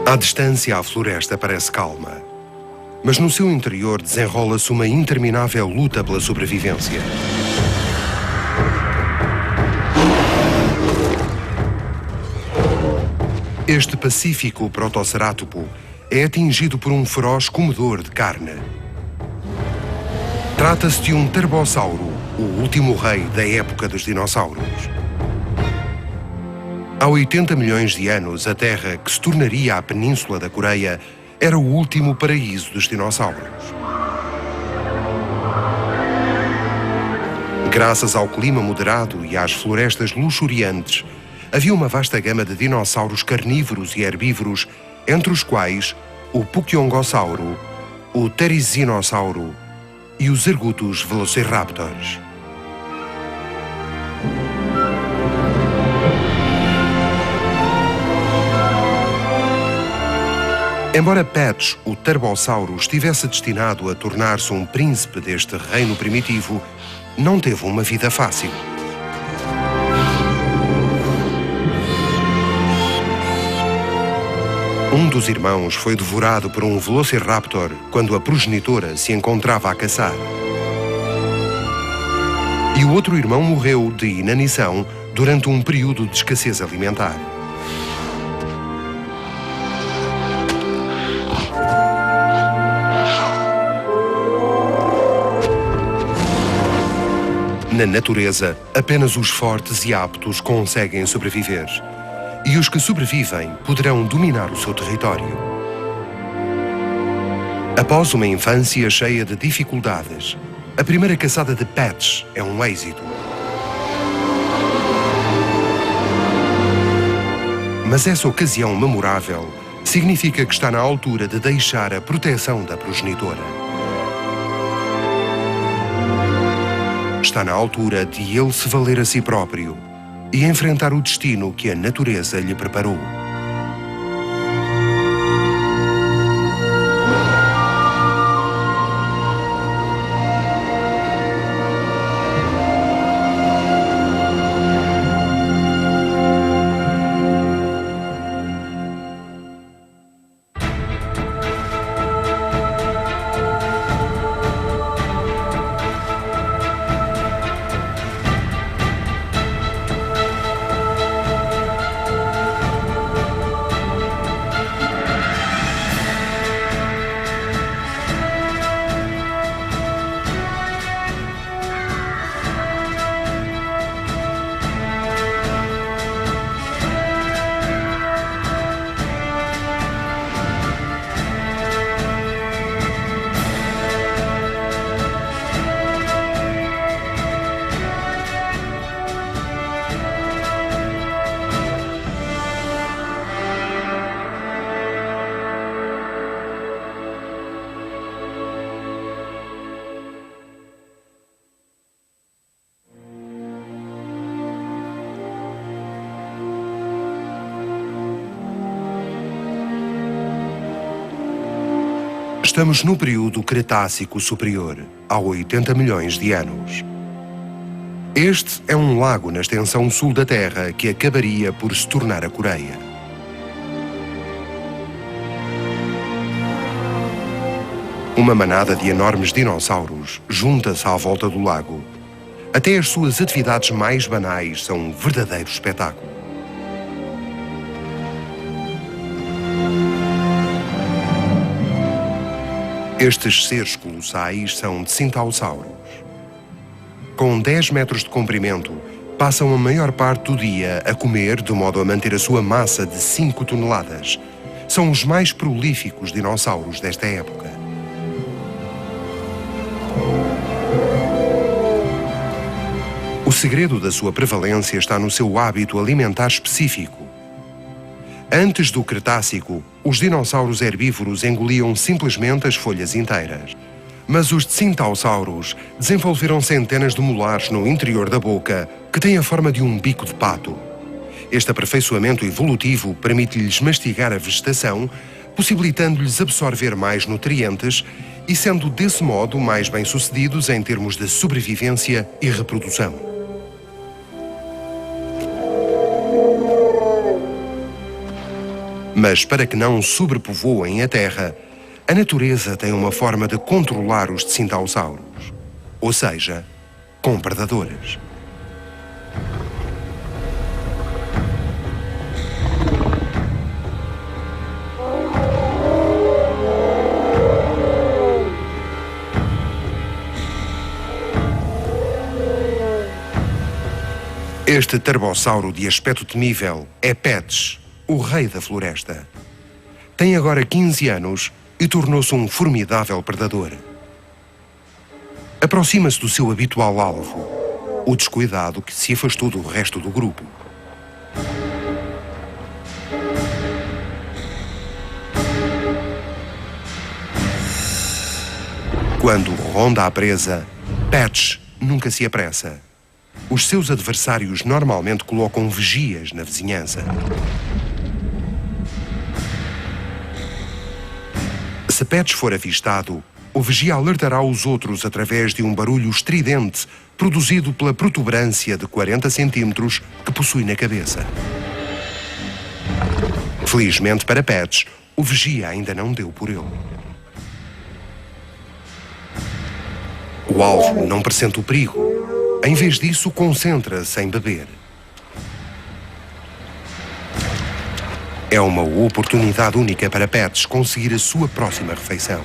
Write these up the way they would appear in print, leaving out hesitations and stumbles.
À distância, a floresta parece calma, mas no seu interior desenrola-se uma interminável luta pela sobrevivência. Este pacífico protocerátopo é atingido por um feroz comedor de carne. Trata-se de um terbossauro, o último rei da época dos dinossauros. Há 80 milhões de anos, a Terra, que se tornaria a Península da Coreia, era o último paraíso dos dinossauros. Graças ao clima moderado e às florestas luxuriantes, havia uma vasta gama de dinossauros carnívoros e herbívoros, entre os quais o Pukiongosauro, o Therizinosauro e os Ergutus velociraptors. Embora Patch, o Terbossauro, estivesse destinado a tornar-se um príncipe deste reino primitivo, não teve uma vida fácil. Um dos irmãos foi devorado por um velociraptor quando a progenitora se encontrava a caçar. E o outro irmão morreu de inanição durante um período de escassez alimentar. Na natureza, apenas os fortes e aptos conseguem sobreviver. E os que sobrevivem poderão dominar o seu território. Após uma infância cheia de dificuldades, a primeira caçada de Patch é um êxito. Mas essa ocasião memorável significa que está na altura de deixar a proteção da progenitora. Está na altura de ele se valer a si próprio e enfrentar o destino que a natureza lhe preparou. Estamos no período Cretácico Superior, há 80 milhões de anos. Este é um lago na extensão sul da Terra que acabaria por se tornar a Coreia. Uma manada de enormes dinossauros junta-se à volta do lago. Até as suas atividades mais banais são um verdadeiro espetáculo. Estes seres colossais são centausauros. Com 10 metros de comprimento, passam a maior parte do dia a comer de modo a manter a sua massa de 5 toneladas. São os mais prolíficos dinossauros desta época. O segredo da sua prevalência está no seu hábito alimentar específico. Antes do Cretácico, os dinossauros herbívoros engoliam simplesmente as folhas inteiras. Mas os centausauros desenvolveram centenas de molares no interior da boca que têm a forma de um bico de pato. Este aperfeiçoamento evolutivo permite-lhes mastigar a vegetação, possibilitando-lhes absorver mais nutrientes e sendo desse modo mais bem-sucedidos em termos de sobrevivência e reprodução. Mas para que não sobrepovoem a Terra, a natureza tem uma forma de controlar os centausauros, ou seja, com predadores. Este turbossauro de aspecto temível é Patch, o rei da floresta. Tem agora 15 anos e tornou-se um formidável predador. Aproxima-se do seu habitual alvo, o descuidado que se afastou do resto do grupo. Quando ronda a presa, Patch nunca se apressa. Os seus adversários normalmente colocam vigias na vizinhança. Se Patch for avistado, o vigia alertará os outros através de um barulho estridente produzido pela protuberância de 40 centímetros que possui na cabeça. Felizmente para Patch, o vigia ainda não deu por ele. O alvo não pressente o perigo. Em vez disso, concentra-se em beber. É uma oportunidade única para Patch conseguir a sua próxima refeição.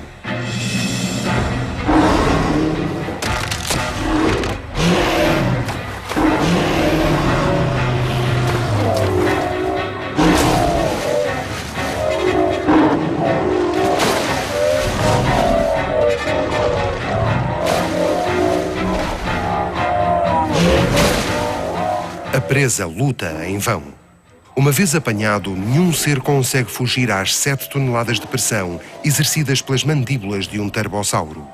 A presa luta em vão. Uma vez apanhado, nenhum ser consegue fugir às 7 toneladas de pressão exercidas pelas mandíbulas de um turbossauro.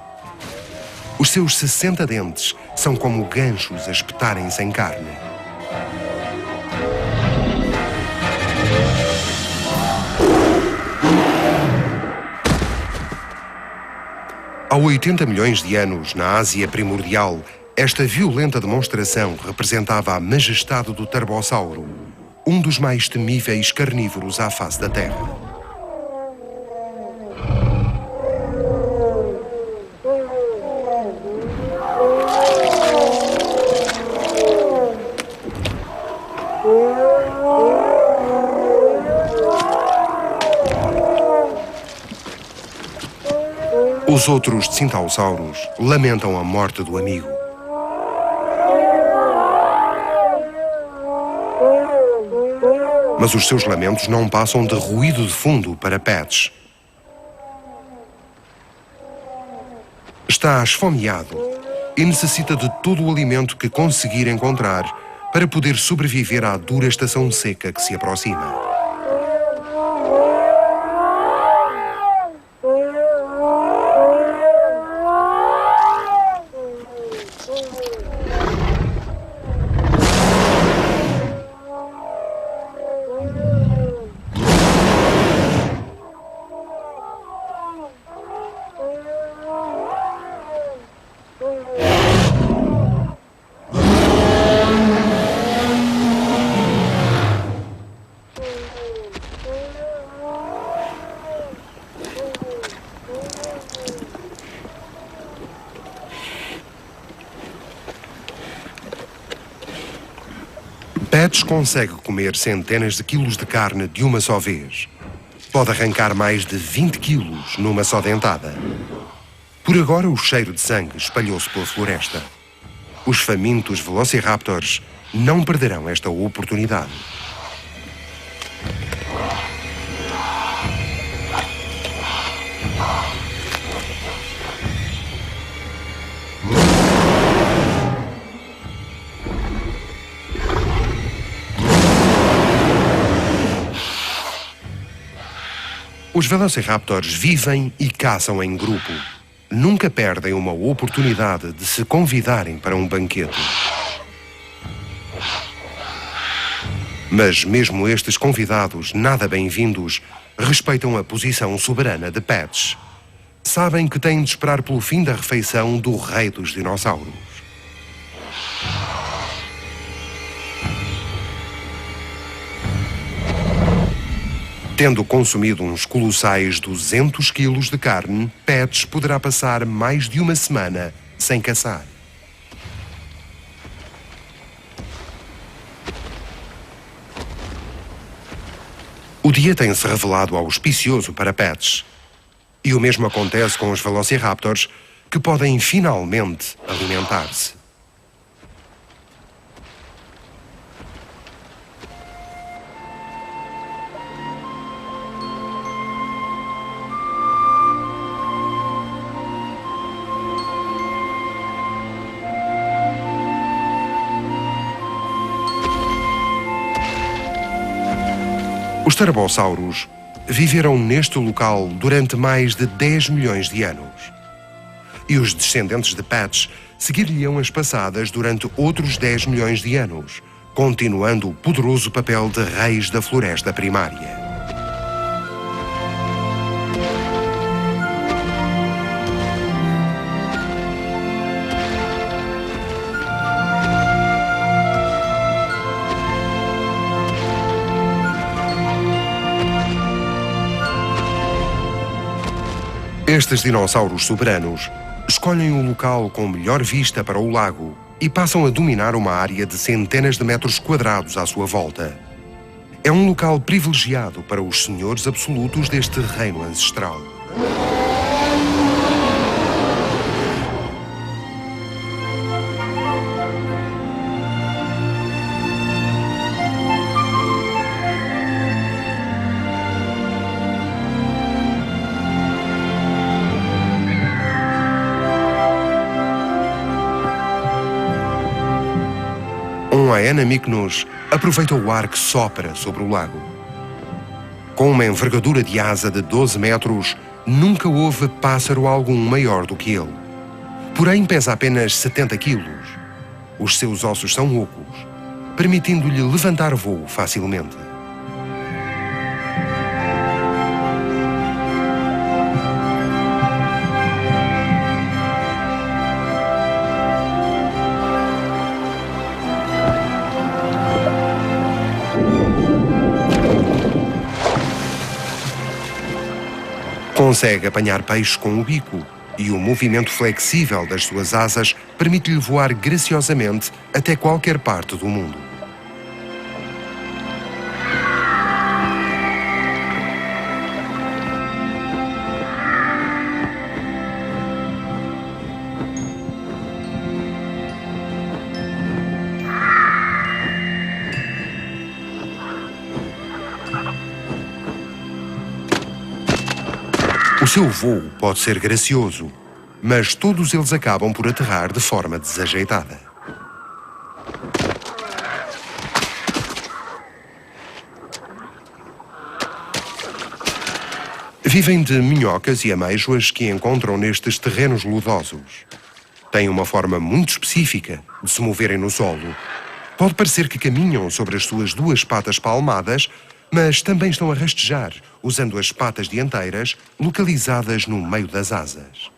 Os seus 60 dentes são como ganchos a espetarem-se em carne. Há 80 milhões de anos, na Ásia primordial, esta violenta demonstração representava a majestade do turbossauro, um dos mais temíveis carnívoros à face da Terra. Os outros centausauros lamentam a morte do amigo. Mas os seus lamentos não passam de ruído de fundo para Patch. Está esfomeado e necessita de todo o alimento que conseguir encontrar para poder sobreviver à dura estação seca que se aproxima. Patch consegue comer centenas de quilos de carne de uma só vez. Pode arrancar mais de 20 quilos numa só dentada. Por agora, o cheiro de sangue espalhou-se pela floresta. Os famintos velociraptors não perderão esta oportunidade. Os velociraptors vivem e caçam em grupo. Nunca perdem uma oportunidade de se convidarem para um banquete. Mas mesmo estes convidados, nada bem-vindos, respeitam a posição soberana de Patch. Sabem que têm de esperar pelo fim da refeição do rei dos dinossauros. Tendo consumido uns colossais 200 quilos de carne, Patch poderá passar mais de uma semana sem caçar. O dia tem-se revelado auspicioso para Patch. E o mesmo acontece com os Velociraptors, que podem finalmente alimentar-se. Os Tarabossauros viveram neste local durante mais de 10 milhões de anos. E os descendentes de Patch seguir-lhe-ão as passadas durante outros 10 milhões de anos, continuando o poderoso papel de reis da floresta primária. Estes dinossauros soberanos escolhem o local com melhor vista para o lago e passam a dominar uma área de centenas de metros quadrados à sua volta. É um local privilegiado para os senhores absolutos deste reino ancestral. Um Aenamycnus aproveita o ar que sopra sobre o lago. Com uma envergadura de asa de 12 metros, nunca houve pássaro algum maior do que ele. Porém, pesa apenas 70 quilos. Os seus ossos são ocos, permitindo-lhe levantar voo facilmente. Consegue apanhar peixes com o bico e o movimento flexível das suas asas permite-lhe voar graciosamente até qualquer parte do mundo. O seu voo pode ser gracioso, mas todos eles acabam por aterrar de forma desajeitada. Vivem de minhocas e amêijoas que encontram nestes terrenos lodosos. Têm uma forma muito específica de se moverem no solo. Pode parecer que caminham sobre as suas duas patas palmadas, mas também estão a rastejar, usando as patas dianteiras localizadas no meio das asas.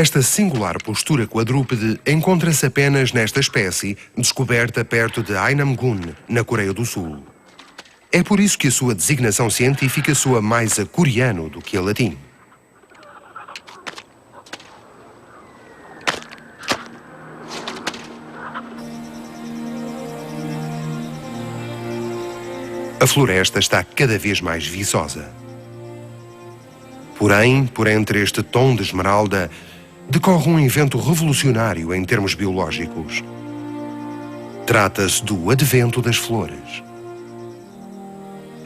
Esta singular postura quadrúpede encontra-se apenas nesta espécie, descoberta perto de Ainam-gun, na Coreia do Sul. É por isso que a sua designação científica soa mais a coreano do que a latim. A floresta está cada vez mais viçosa. Porém, por entre este tom de esmeralda, decorre um evento revolucionário em termos biológicos. Trata-se do advento das flores.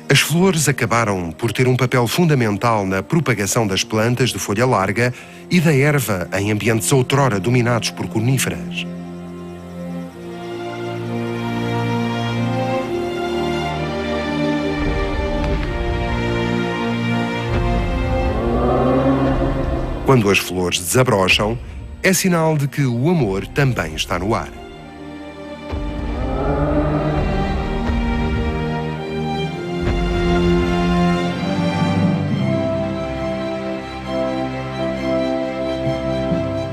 As flores acabaram por ter um papel fundamental na propagação das plantas de folha larga e da erva em ambientes outrora dominados por coníferas. Quando as flores desabrocham, é sinal de que o amor também está no ar.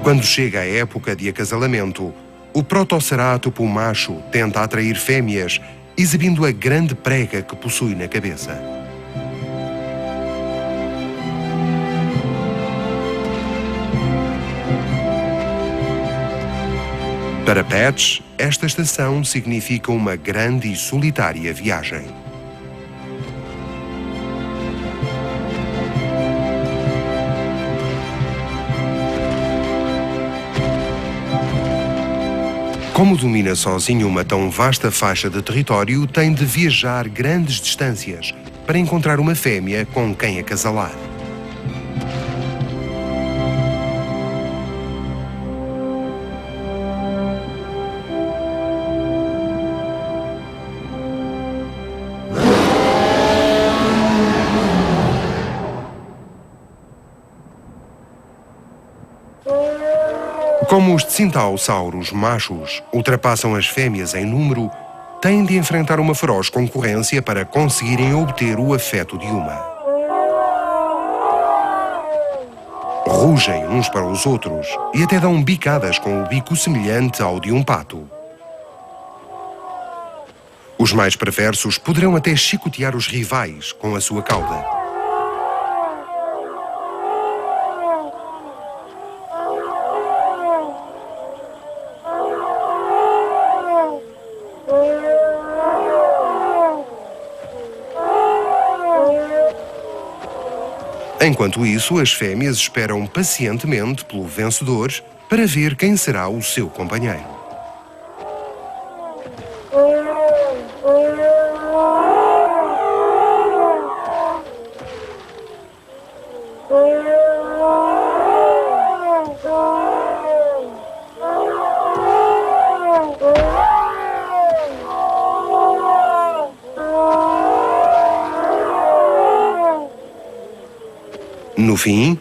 Quando chega a época de acasalamento, o protocerátopo macho tenta atrair fêmeas, exibindo a grande prega que possui na cabeça. Para Patch, esta estação significa uma grande e solitária viagem. Como domina sozinho uma tão vasta faixa de território, tem de viajar grandes distâncias para encontrar uma fêmea com quem acasalar. Como os centausauros machos ultrapassam as fêmeas em número, têm de enfrentar uma feroz concorrência para conseguirem obter o afeto de uma. Rugem uns para os outros e até dão bicadas com o bico semelhante ao de um pato. Os mais perversos poderão até chicotear os rivais com a sua cauda. Enquanto isso, as fêmeas esperam pacientemente pelo vencedor para ver quem será o seu companheiro. No fim,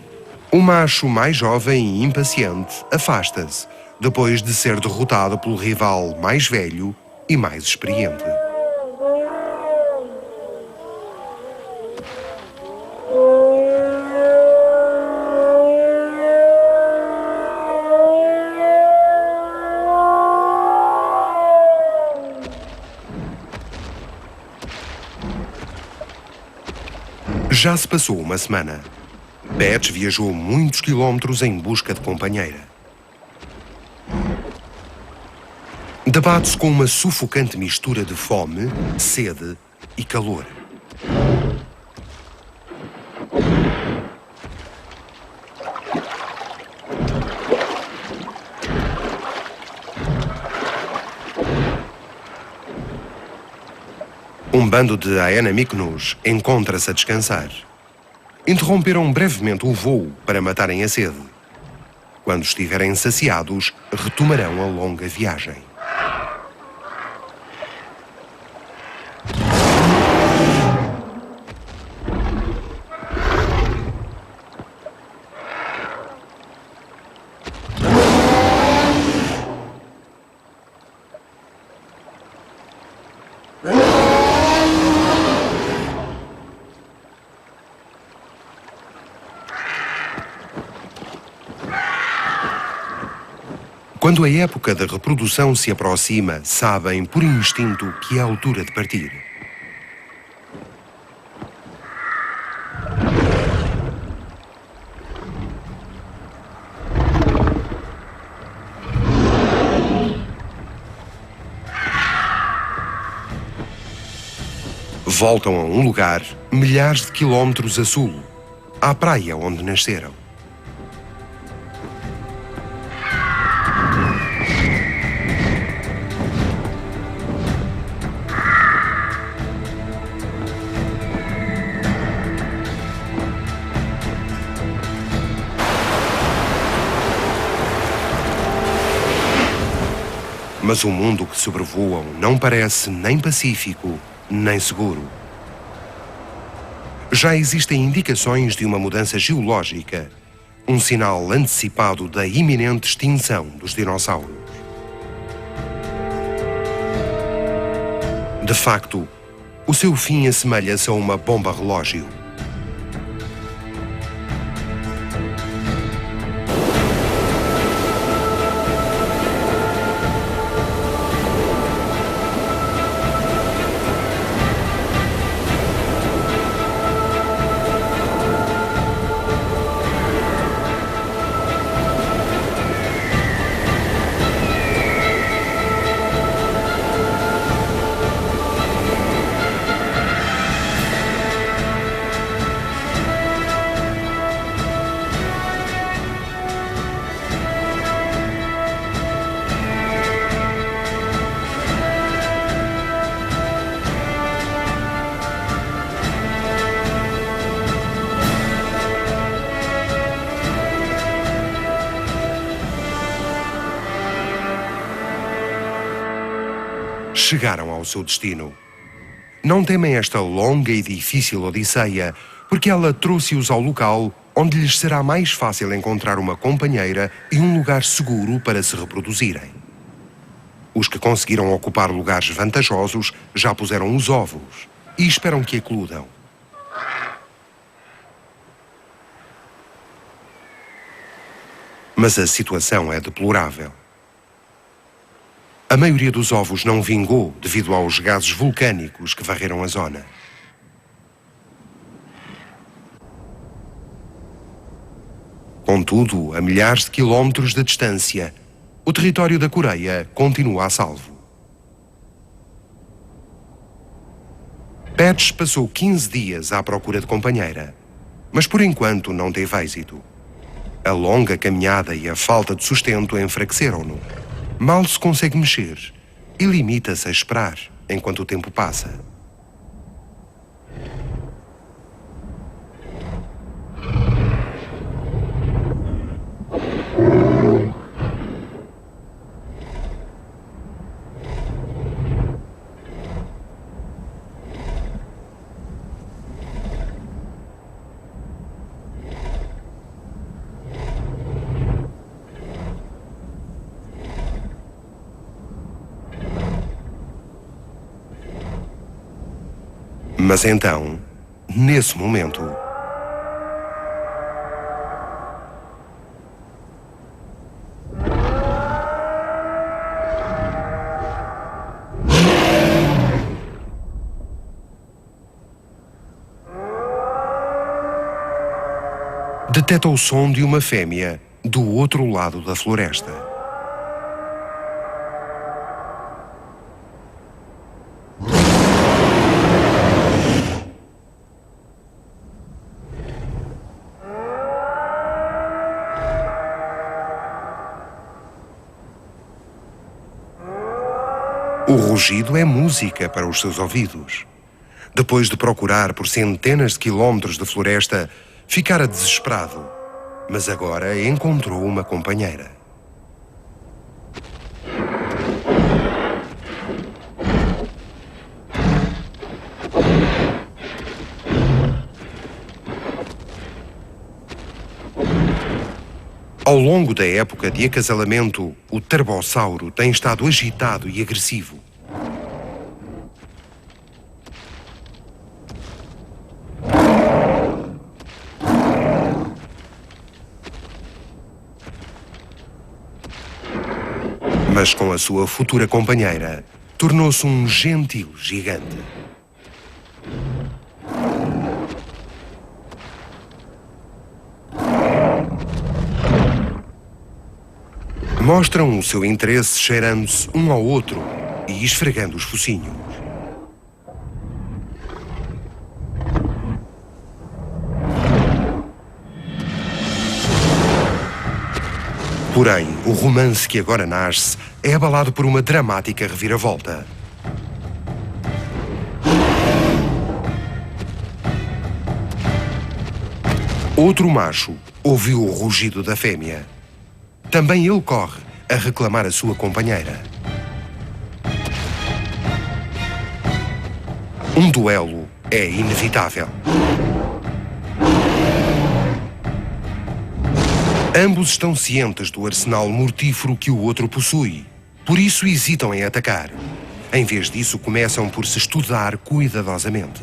o macho mais jovem e impaciente afasta-se, depois de ser derrotado pelo rival mais velho e mais experiente. Já se passou uma semana. Patch viajou muitos quilómetros em busca de companheira. Debate-se com uma sufocante mistura de fome, sede e calor. Um bando de Aena Mykonos encontra-se a descansar. Interromperam brevemente o voo para matarem a sede. Quando estiverem saciados, retomarão a longa viagem. Quando a época da reprodução se aproxima, sabem por instinto que é a altura de partir. Voltam a um lugar milhares de quilómetros a sul, à praia onde nasceram. Mas o mundo que sobrevoam não parece nem pacífico, nem seguro. Já existem indicações de uma mudança geológica. um sinal antecipado da iminente extinção dos dinossauros. De facto, o seu fim assemelha-se a uma bomba relógio. Chegaram ao seu destino. Não temem esta longa e difícil odisseia, porque ela trouxe-os ao local onde lhes será mais fácil encontrar uma companheira e um lugar seguro para se reproduzirem. Os que conseguiram ocupar lugares vantajosos já puseram os ovos e esperam que eclodam. Mas a situação é deplorável. A maioria dos ovos não vingou devido aos gases vulcânicos que varreram a zona. Contudo, a milhares de quilómetros de distância, o território da Coreia continua a salvo. Patch passou 15 dias à procura de companheira, mas por enquanto não teve êxito. A longa caminhada e a falta de sustento enfraqueceram-no. Mal se consegue mexer e limita-se a esperar enquanto o tempo passa. Mas então, nesse momento, detecta o som de uma fêmea do outro lado da floresta. O rugido é música para os seus ouvidos. Depois de procurar por centenas de quilómetros de floresta, ficara desesperado, mas agora encontrou uma companheira. Ao longo da época de acasalamento, o Terbossauro tem estado agitado e agressivo. Mas com a sua futura companheira, tornou-se um gentil gigante. Mostram o seu interesse cheirando-se um ao outro e esfregando os focinhos. Porém, o romance que agora nasce é abalado por uma dramática reviravolta. Outro macho ouviu o rugido da fêmea. Também ele corre a reclamar a sua companheira. Um duelo é inevitável. Ambos estão cientes do arsenal mortífero que o outro possui, por isso hesitam em atacar. Em vez disso, começam por se estudar cuidadosamente.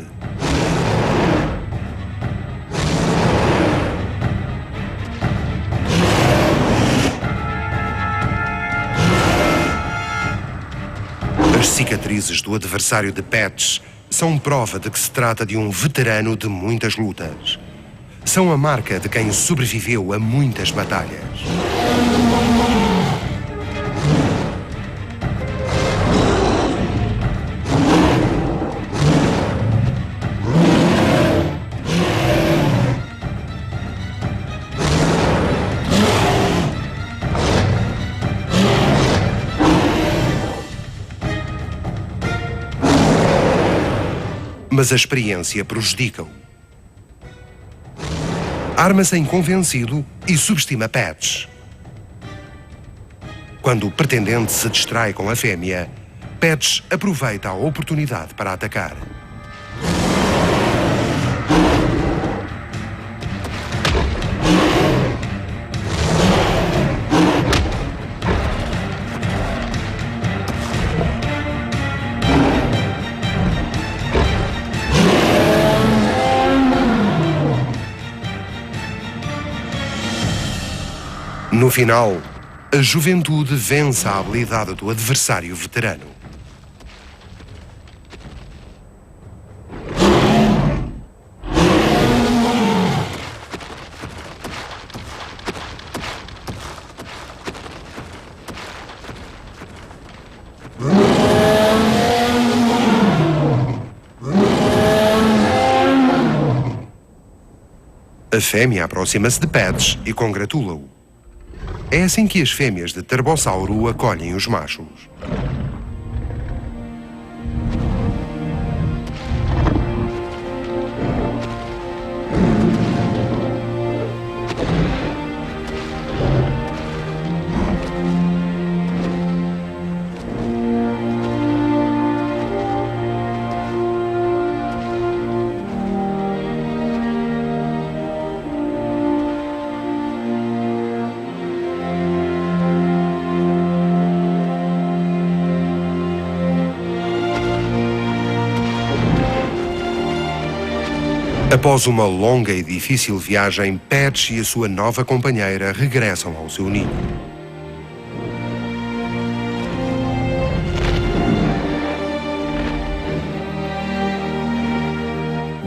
As cicatrizes do adversário de Patch são prova de que se trata de um veterano de muitas lutas. São a marca de quem sobreviveu a muitas batalhas. Mas a experiência prejudica-o. Arma-se em convencido e subestima Patch. Quando o pretendente se distrai com a fêmea, Patch aproveita a oportunidade para atacar. No final, a juventude vence a habilidade do adversário veterano. A fêmea aproxima-se de Patch e congratula-o. É assim que as fêmeas de Turbossauro acolhem os machos. Após uma longa e difícil viagem, Patch e a sua nova companheira regressam ao seu ninho.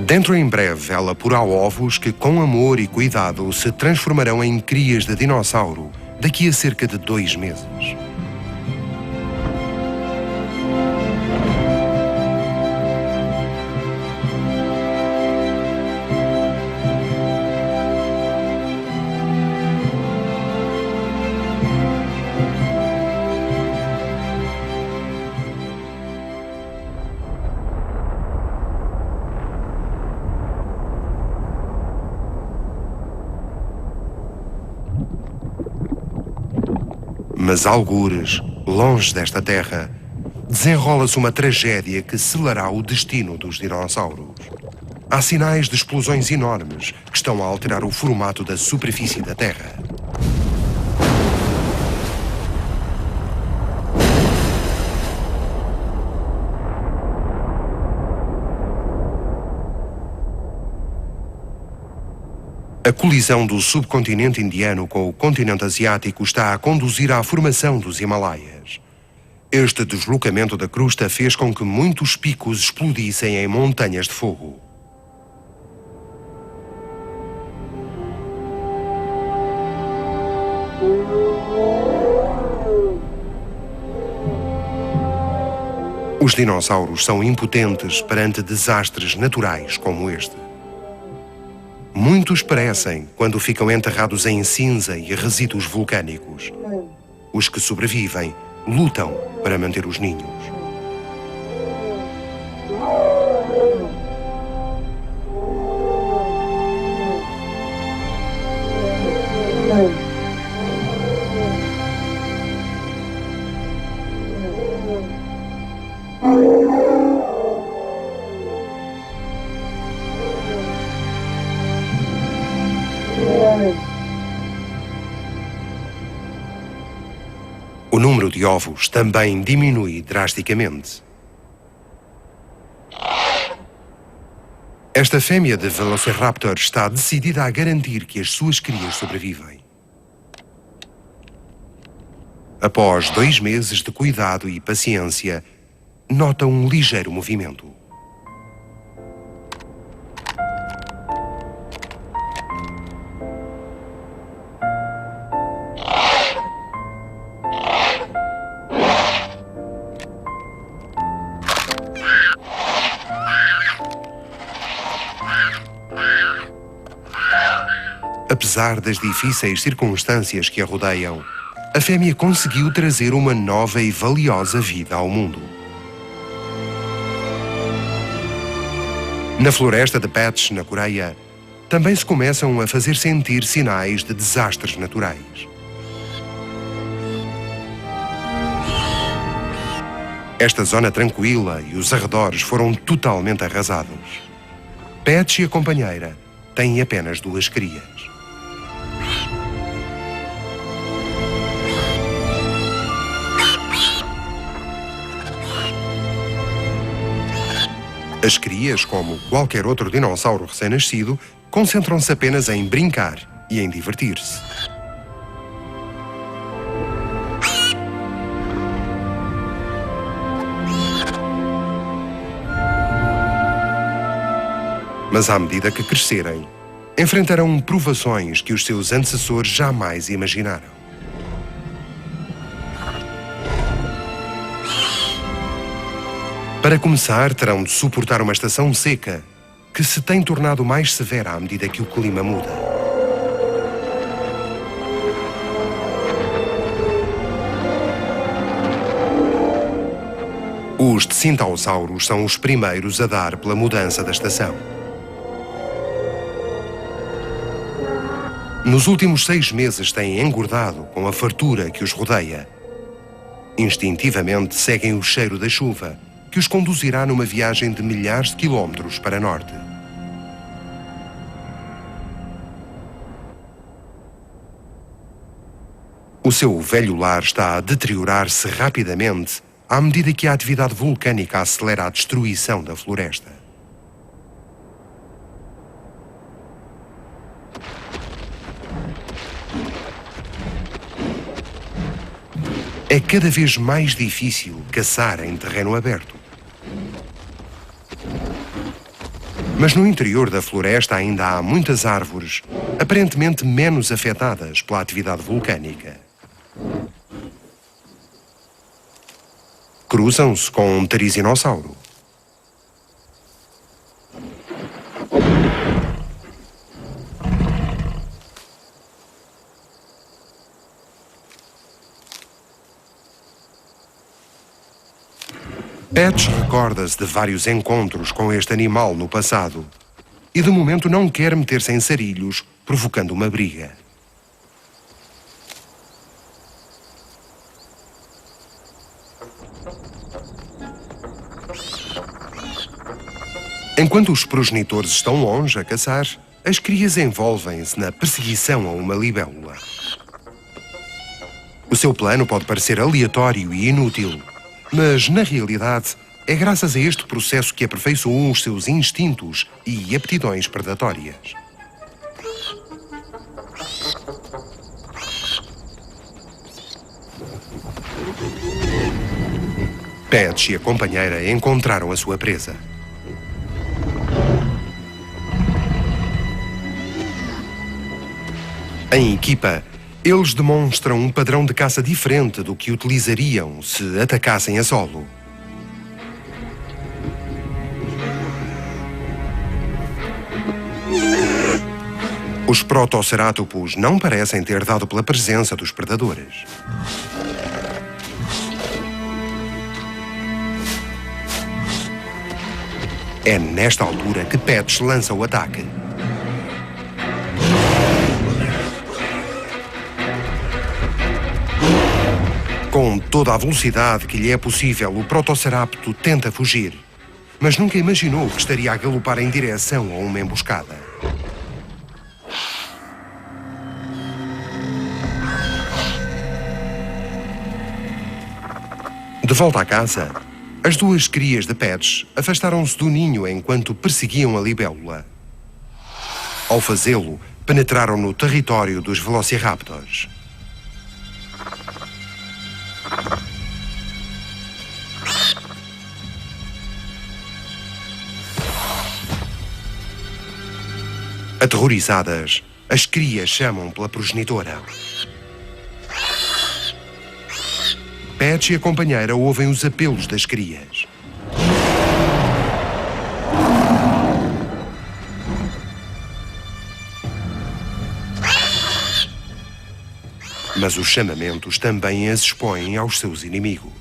Dentro em breve, ela porá ovos que, com amor e cuidado, se transformarão em crias de dinossauro daqui a cerca de 2 meses. Mas algures, longe desta terra, desenrola-se uma tragédia que selará o destino dos dinossauros. Há sinais de explosões enormes que estão a alterar o formato da superfície da Terra. A colisão do subcontinente indiano com o continente asiático está a conduzir à formação dos Himalaias. Este deslocamento da crosta fez com que muitos picos explodissem em montanhas de fogo. Os dinossauros são impotentes perante desastres naturais como este. Muitos perecem quando ficam enterrados em cinza e resíduos vulcânicos. Os que sobrevivem lutam para manter os ninhos. O número de ovos também diminui drasticamente. Esta fêmea de Velociraptor está decidida a garantir que as suas crias sobrevivem. Após 2 meses de cuidado e paciência, nota um ligeiro movimento. Apesar das difíceis circunstâncias que a rodeiam, a fêmea conseguiu trazer uma nova e valiosa vida ao mundo. Na floresta de Patch, na Coreia, também se começam a fazer sentir sinais de desastres naturais. Esta zona tranquila e os arredores foram totalmente arrasados. Patch e a companheira têm apenas 2 crias. As crias, como qualquer outro dinossauro recém-nascido, concentram-se apenas em brincar e em divertir-se. Mas à medida que crescerem, enfrentarão provações que os seus antecessores jamais imaginaram. Para começar, terão de suportar uma estação seca, que se tem tornado mais severa à medida que o clima muda. Os decintaussauros são os primeiros a dar pela mudança da estação. Nos últimos 6 meses têm engordado com a fartura que os rodeia. Instintivamente seguem o cheiro da chuva, que os conduzirá numa viagem de milhares de quilómetros para norte. O seu velho lar está a deteriorar-se rapidamente à medida que a atividade vulcânica acelera a destruição da floresta. É cada vez mais difícil caçar em terreno aberto. Mas no interior da floresta ainda há muitas árvores, aparentemente menos afetadas pela atividade vulcânica. Cruzam-se com um pterizinossauro. Patch recorda-se de vários encontros com este animal no passado e de momento não quer meter-se em sarilhos, provocando uma briga. Enquanto os progenitores estão longe a caçar, as crias envolvem-se na perseguição a uma libélula. O seu plano pode parecer aleatório e inútil, mas, na realidade, é graças a este processo que aperfeiçoam os seus instintos e aptidões predatórias. Patch e a companheira encontraram a sua presa. Em equipa, eles demonstram um padrão de caça diferente do que utilizariam se atacassem a solo. Os protocerátopos não parecem ter dado pela presença dos predadores. É nesta altura que Patch lança o ataque. Com toda a velocidade que lhe é possível, o Protocerapto tenta fugir, mas nunca imaginou que estaria a galopar em direção a uma emboscada. De volta à casa, as duas crias de Patch afastaram-se do ninho enquanto perseguiam a libélula. Ao fazê-lo, penetraram no território dos Velociraptors. Aterrorizadas, as crias chamam pela progenitora. Patch e a companheira ouvem os apelos das crias. Mas os chamamentos também as expõem aos seus inimigos.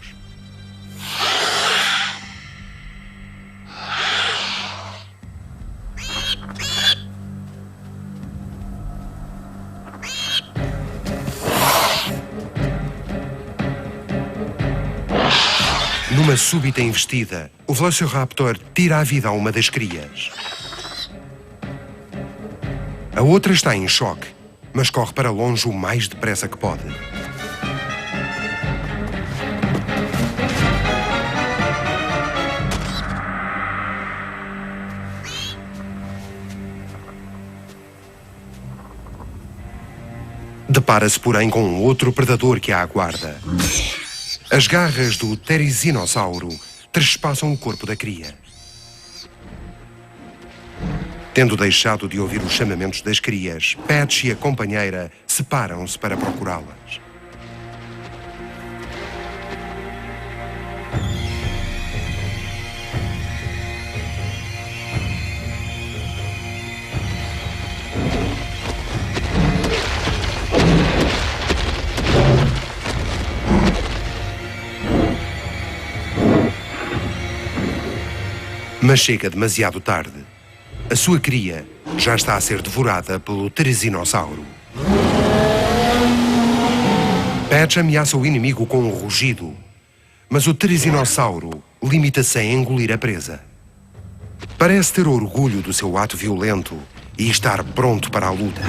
Numa súbita investida, o Velociraptor tira a vida a uma das crias. A outra está em choque, mas corre para longe o mais depressa que pode. Depara-se, porém, com outro predador que a aguarda. As garras do Therizinosauro trespassam o corpo da cria. Tendo deixado de ouvir os chamamentos das crias, Patch e a companheira separam-se para procurá-las. Mas chega demasiado tarde. A sua cria já está a ser devorada pelo Therizinosauro. Patch ameaça o inimigo com um rugido, mas o Therizinosauro limita-se a engolir a presa. Parece ter orgulho do seu ato violento e estar pronto para a luta.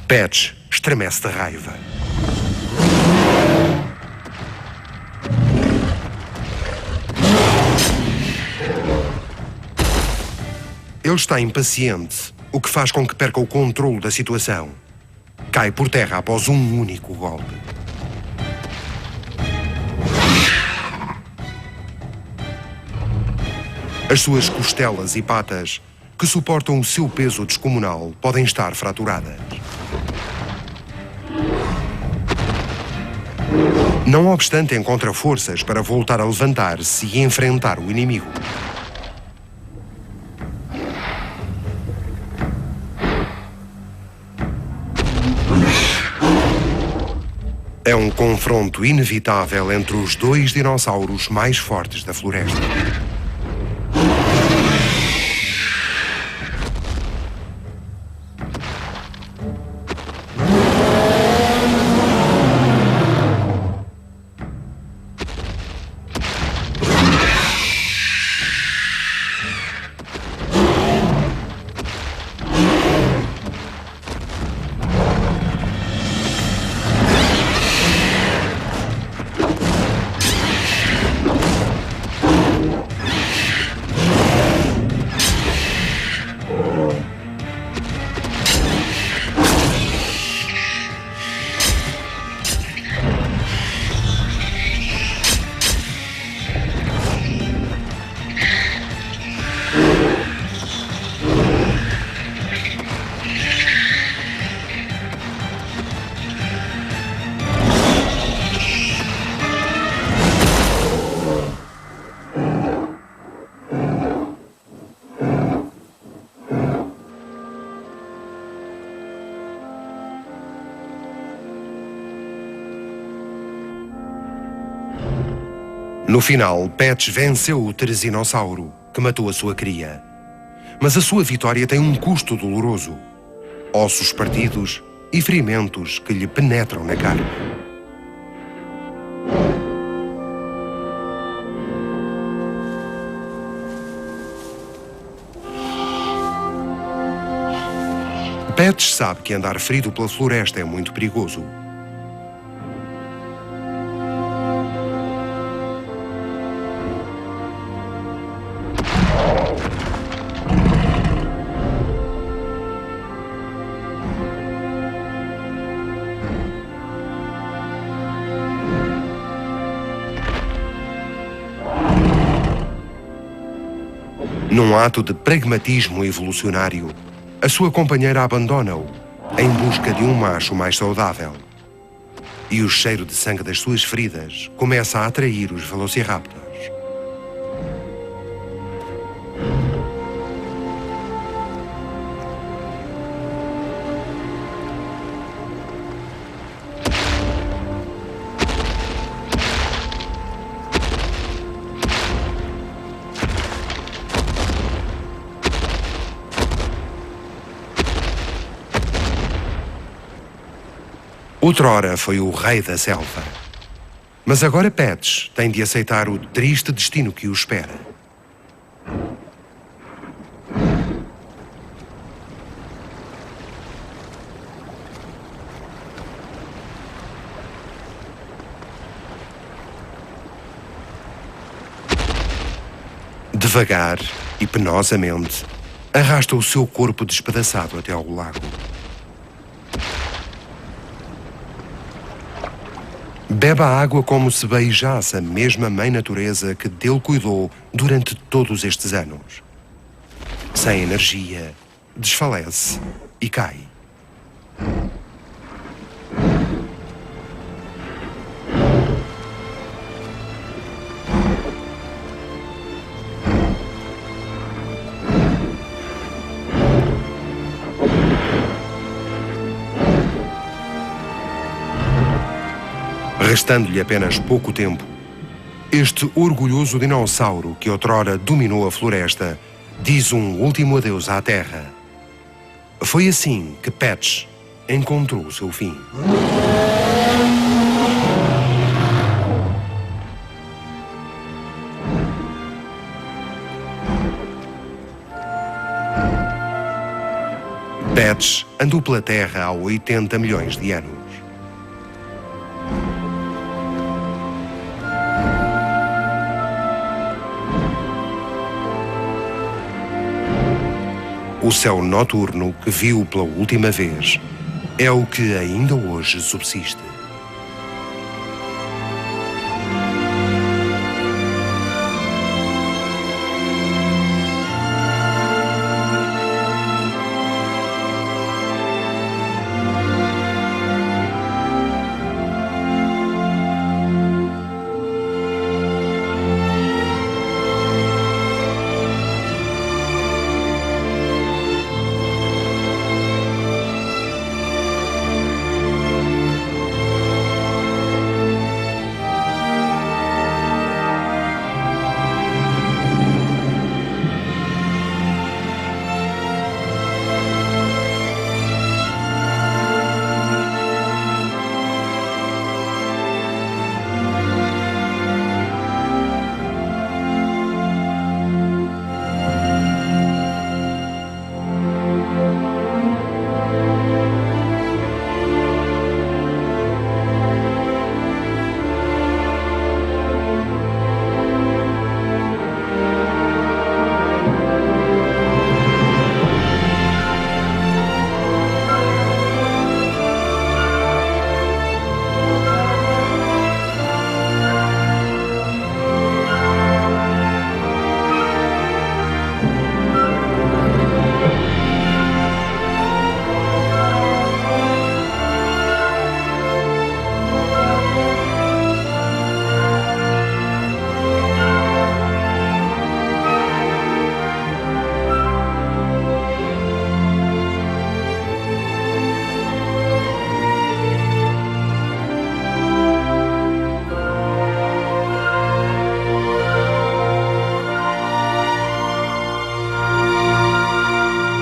Patch estremece de raiva. Ele está impaciente, o que faz com que perca o controle da situação. Cai por terra após um único golpe. As suas costelas e patas, que suportam o seu peso descomunal, podem estar fraturadas. Não obstante, encontra forças para voltar a levantar-se e enfrentar o inimigo. É um confronto inevitável entre os dois dinossauros mais fortes da floresta. No final, Patch venceu o Therizinosauro, que matou a sua cria. Mas a sua vitória tem um custo doloroso: ossos partidos e ferimentos que lhe penetram na carne. Patch sabe que andar ferido pela floresta é muito perigoso. Num ato de pragmatismo evolucionário, a sua companheira abandona-o em busca de um macho mais saudável. E o cheiro de sangue das suas feridas começa a atrair os velociraptors. Outrora foi o rei da selva. Mas agora Patch tem de aceitar o triste destino que o espera. Devagar e penosamente, arrasta o seu corpo despedaçado até ao lago. Bebe a água como se beijasse a mesma mãe natureza que dele cuidou durante todos estes anos. Sem energia, desfalece e cai. Restando-lhe apenas pouco tempo, este orgulhoso dinossauro que outrora dominou a floresta diz um último adeus à Terra. Foi assim que Patch encontrou o seu fim. Patch andou pela Terra há 80 milhões de anos. O céu noturno que viu pela última vez é o que ainda hoje subsiste.